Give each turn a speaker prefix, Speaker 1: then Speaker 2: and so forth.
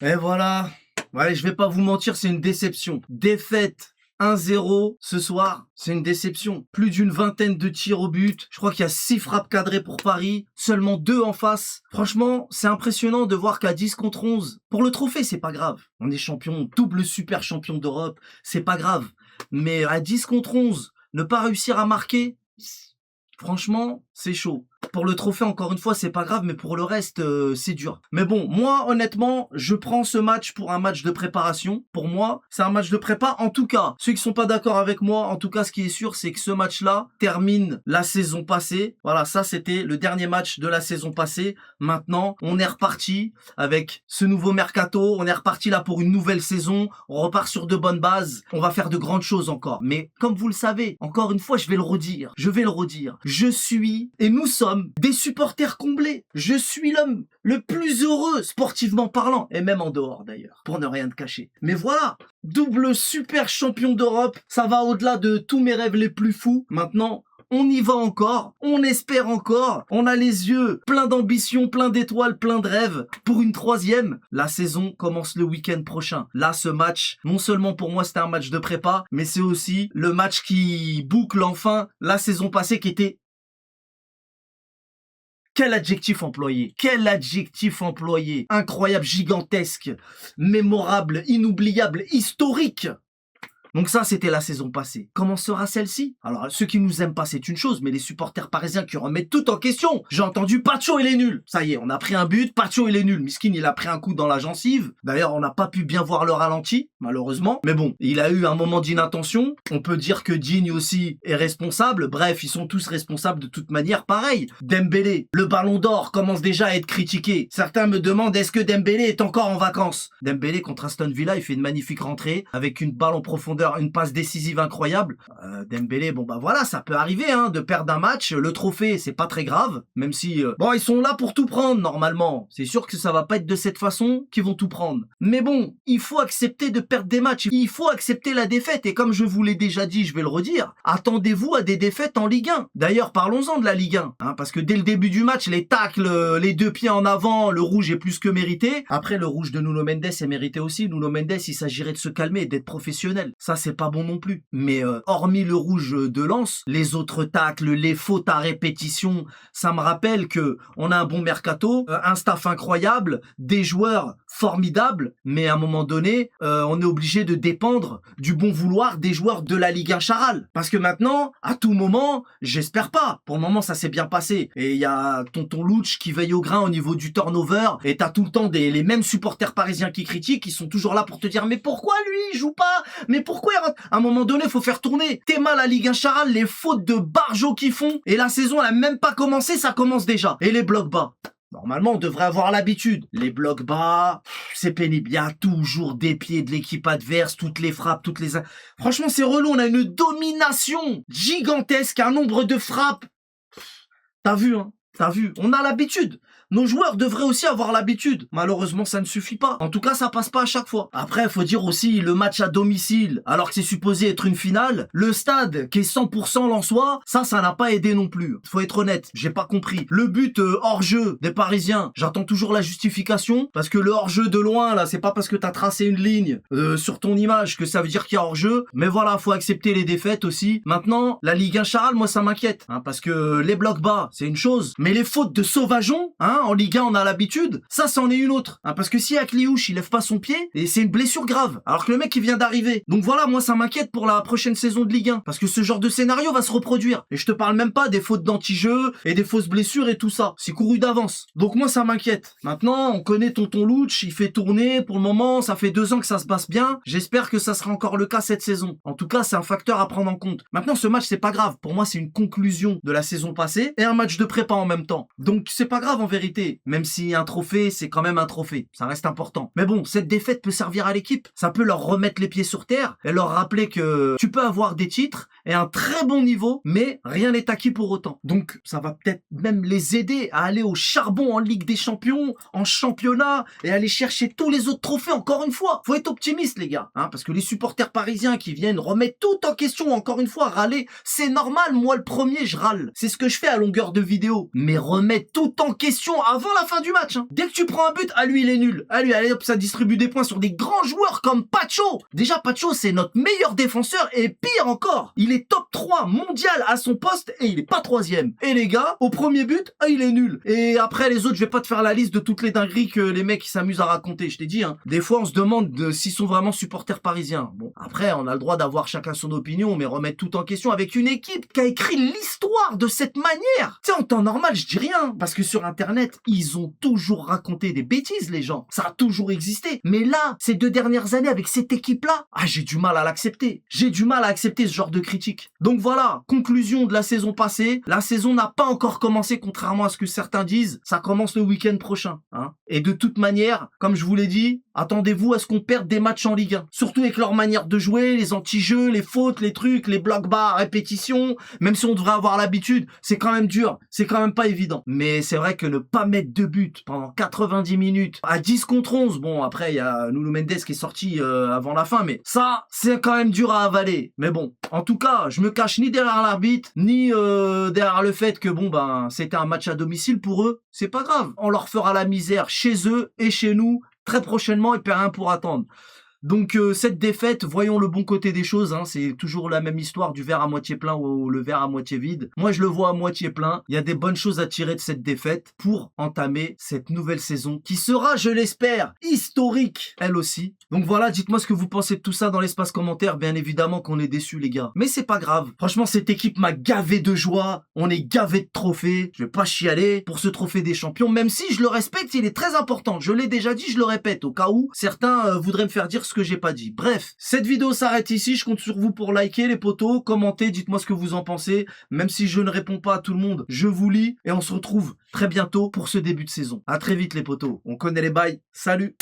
Speaker 1: Et voilà. Ouais, je vais pas vous mentir, c'est une déception. Défaite 1-0 ce soir, c'est une déception. Plus d'une vingtaine de tirs au but. Je crois qu'il y a 6 frappes cadrées pour Paris, seulement 2 en face. Franchement, c'est impressionnant de voir qu'à 10 contre 11, pour le trophée, c'est pas grave. On est champion, double super champion d'Europe, c'est pas grave. Mais à 10 contre 11, ne pas réussir à marquer, franchement, c'est chaud. Pour le trophée, encore une fois, c'est pas grave, mais pour le reste, c'est dur. Mais bon, moi, honnêtement, je prends ce match pour un match de préparation. Pour moi, c'est un match de prépa. En tout cas, ceux qui sont pas d'accord avec moi, en tout cas, ce qui est sûr, c'est que ce match-là termine la saison passée. Voilà, ça, c'était le dernier match de la saison passée. Maintenant, on est reparti avec ce nouveau mercato. On est reparti là pour une nouvelle saison. On repart sur de bonnes bases. On va faire de grandes choses encore. Mais comme vous le savez, encore une fois, je vais le redire. Je suis, et nous sommes, des supporters comblés. Je suis l'homme le plus heureux sportivement parlant, et même en dehors d'ailleurs, pour ne rien te cacher. Mais voilà, double super champion d'Europe, ça va au-delà de tous mes rêves les plus fous. Maintenant, on y va encore, on espère encore, on a les yeux pleins d'ambition, plein d'étoiles, plein de rêves. Pour une 3e, la saison commence le week-end prochain. Là, ce match, non seulement pour moi c'était un match de prépa, mais c'est aussi le match qui boucle enfin la saison passée qui était... Quel adjectif employé? Quel adjectif employé? Incroyable, gigantesque, mémorable, inoubliable, historique. Donc ça, c'était la saison passée. Comment sera celle-ci? Alors, ceux qui nous aiment pas, c'est une chose, mais les supporters parisiens qui remettent tout en question. J'ai entendu Pacho, il est nul. Ça y est, on a pris un but, Pacho, il est nul. Miskin, il a pris un coup dans la gencive. D'ailleurs, on n'a pas pu bien voir le ralenti, malheureusement. Mais bon, il a eu un moment d'inattention. On peut dire que Digne aussi est responsable. Bref, ils sont tous responsables de toute manière. Pareil, Dembélé, le ballon d'or commence déjà à être critiqué. Certains me demandent, est-ce que Dembélé est encore en vacances? Dembélé contre Aston Villa, il fait une magnifique rentrée avec une balle en profondeur, une passe décisive incroyable. Dembélé, bon bah voilà, ça peut arriver hein, de perdre un match. Le trophée, c'est pas très grave, même si bon, ils sont là pour tout prendre normalement. C'est sûr que ça va pas être de cette façon qu'ils vont tout prendre. Mais bon, il faut accepter de perdre des matchs. Il faut accepter la défaite. Et comme je vous l'ai déjà dit, je vais le redire, attendez-vous à des défaites en Ligue 1. D'ailleurs, parlons-en de la Ligue 1, hein, parce que dès le début du match, les tacles, les 2 pieds en avant, le rouge est plus que mérité. Après, le rouge de Nuno Mendes est mérité aussi. Nuno Mendes, il s'agirait de se calmer et d'être professionnel. Ça, c'est pas bon non plus. Mais hormis le rouge de Lens, les autres tacles, les fautes à répétition, ça me rappelle que on a un bon mercato, un staff incroyable, des joueurs formidables, mais à un moment donné, on est obligé de dépendre du bon vouloir des joueurs de la Ligue 1 Charal. Parce que maintenant, à tout moment, j'espère pas. Pour le moment, ça s'est bien passé. Et il y a tonton Louch qui veille au grain au niveau du turnover, et t'as tout le temps les mêmes supporters parisiens qui critiquent, qui sont toujours là pour te dire, mais pourquoi lui, il joue pas? Mais pourquoi il rentre? À un moment donné, faut faire tourner. T'es mal à Ligue 1 Charal, les fautes de Barjo qui font, et la saison, elle a même pas commencé, ça commence déjà. Et les blocs bas. Normalement, on devrait avoir l'habitude. Les blocs bas, c'est pénible. Il y a toujours des pieds de l'équipe adverse, toutes les frappes, Franchement, c'est relou. On a une domination gigantesque, un nombre de frappes. T'as vu, hein? T'as vu? On a l'habitude. Nos joueurs devraient aussi avoir l'habitude. Malheureusement, ça ne suffit pas. En tout cas, ça passe pas à chaque fois. Après, il faut dire aussi le match à domicile, alors que c'est supposé être une finale. Le stade qui est 100% lensois, ça n'a pas aidé non plus. Faut être honnête, j'ai pas compris. Le but hors-jeu des Parisiens, j'attends toujours la justification, parce que le hors-jeu de loin, là, c'est pas parce que t'as tracé une ligne sur ton image que ça veut dire qu'il y a hors-jeu. Mais voilà, faut accepter les défaites aussi. Maintenant, la Ligue 1 Charal, moi, ça m'inquiète, hein, parce que les blocs bas, c'est une chose, mais les fautes de Sauvageon, hein, en Ligue 1, on a l'habitude. Ça, c'en est une autre. Hein, parce que si Akliouche, il lève pas son pied, et c'est une blessure grave. Alors que le mec, il vient d'arriver. Donc voilà, moi, ça m'inquiète pour la prochaine saison de Ligue 1. Parce que ce genre de scénario va se reproduire. Et je te parle même pas des fautes d'anti-jeu, et des fausses blessures et tout ça. C'est couru d'avance. Donc moi, ça m'inquiète. Maintenant, on connaît tonton Louch, il fait tourner. Pour le moment, ça fait 2 ans que ça se passe bien. J'espère que ça sera encore le cas cette saison. En tout cas, c'est un facteur à prendre en compte. Maintenant, ce match, c'est pas grave. Pour moi, c'est une conclusion de la saison passée, et un match de prépa en même temps. Donc c'est pas grave en vérité, même si un trophée c'est quand même un trophée, ça reste important. Mais bon, cette défaite peut servir à l'équipe, ça peut leur remettre les pieds sur terre et leur rappeler que tu peux avoir des titres et un très bon niveau, mais rien n'est acquis pour autant. Donc ça va peut-être même les aider à aller au charbon en Ligue des Champions, en championnat, et aller chercher tous les autres trophées encore une fois. Faut être optimiste les gars, hein, parce que les supporters parisiens qui viennent remettre tout en question encore une fois, râler, c'est normal, moi le premier je râle. C'est ce que je fais à longueur de vidéo. Mais remettre tout en question vraiment avant la fin du match. Hein. Dès que tu prends un but, à lui il est nul. À lui, allez hop, ça distribue des points sur des grands joueurs comme Pacho. Déjà, Pacho, c'est notre meilleur défenseur et pire encore, il est top 3 mondial à son poste et il est pas troisième. Et les gars, au premier but, il est nul. Et après les autres, je vais pas te faire la liste de toutes les dingueries que les mecs s'amusent à raconter. Je t'ai dit, hein. Des fois, on se demande s'ils sont vraiment supporters parisiens. Bon, après, on a le droit d'avoir chacun son opinion, mais remettre tout en question avec une équipe qui a écrit l'histoire de cette manière. Tu sais, en temps normal, je dis rien, parce que sur Internet, ils ont toujours raconté des bêtises, les gens. Ça a toujours existé. Mais là, ces 2 dernières années, avec cette équipe-là, j'ai du mal à l'accepter. J'ai du mal à accepter ce genre de critique. Donc voilà, conclusion de la saison passée. La saison n'a pas encore commencé, contrairement à ce que certains disent. Ça commence le week-end prochain. Hein. Et de toute manière, comme je vous l'ai dit, attendez-vous à ce qu'on perde des matchs en Ligue 1. Surtout avec leur manière de jouer, les anti-jeux, les fautes, les trucs, les blocs bas, répétitions. Même si on devrait avoir l'habitude, c'est quand même dur. C'est quand même pas évident. Mais c'est vrai que ne pas mettre de but pendant 90 minutes à 10 contre 11. Bon, après, il y a Nuno Mendes qui est sorti avant la fin. Mais ça, c'est quand même dur à avaler. Mais bon, en tout cas, je me cache ni derrière l'arbitre, ni derrière le fait que bon, ben, c'était un match à domicile pour eux. C'est pas grave. On leur fera la misère chez eux et chez nous très prochainement et plus rien pour attendre. Donc cette défaite, voyons le bon côté des choses, hein, c'est toujours la même histoire du verre à moitié plein ou le verre à moitié vide. Moi je le vois à moitié plein, il y a des bonnes choses à tirer de cette défaite pour entamer cette nouvelle saison qui sera, je l'espère, historique elle aussi. Donc voilà, dites-moi ce que vous pensez de tout ça dans l'espace commentaire, bien évidemment qu'on est déçus les gars. Mais c'est pas grave, franchement cette équipe m'a gavé de joie, on est gavé de trophées, je vais pas chialer pour ce trophée des champions, même si je le respecte, il est très important, je l'ai déjà dit, je le répète, au cas où certains voudraient me faire dire ce que j'ai pas dit. Bref, cette vidéo s'arrête ici, je compte sur vous pour liker les potos, commenter, dites-moi ce que vous en pensez, même si je ne réponds pas à tout le monde, je vous lis et on se retrouve très bientôt pour ce début de saison. À très vite les potos, on connaît les bails, salut.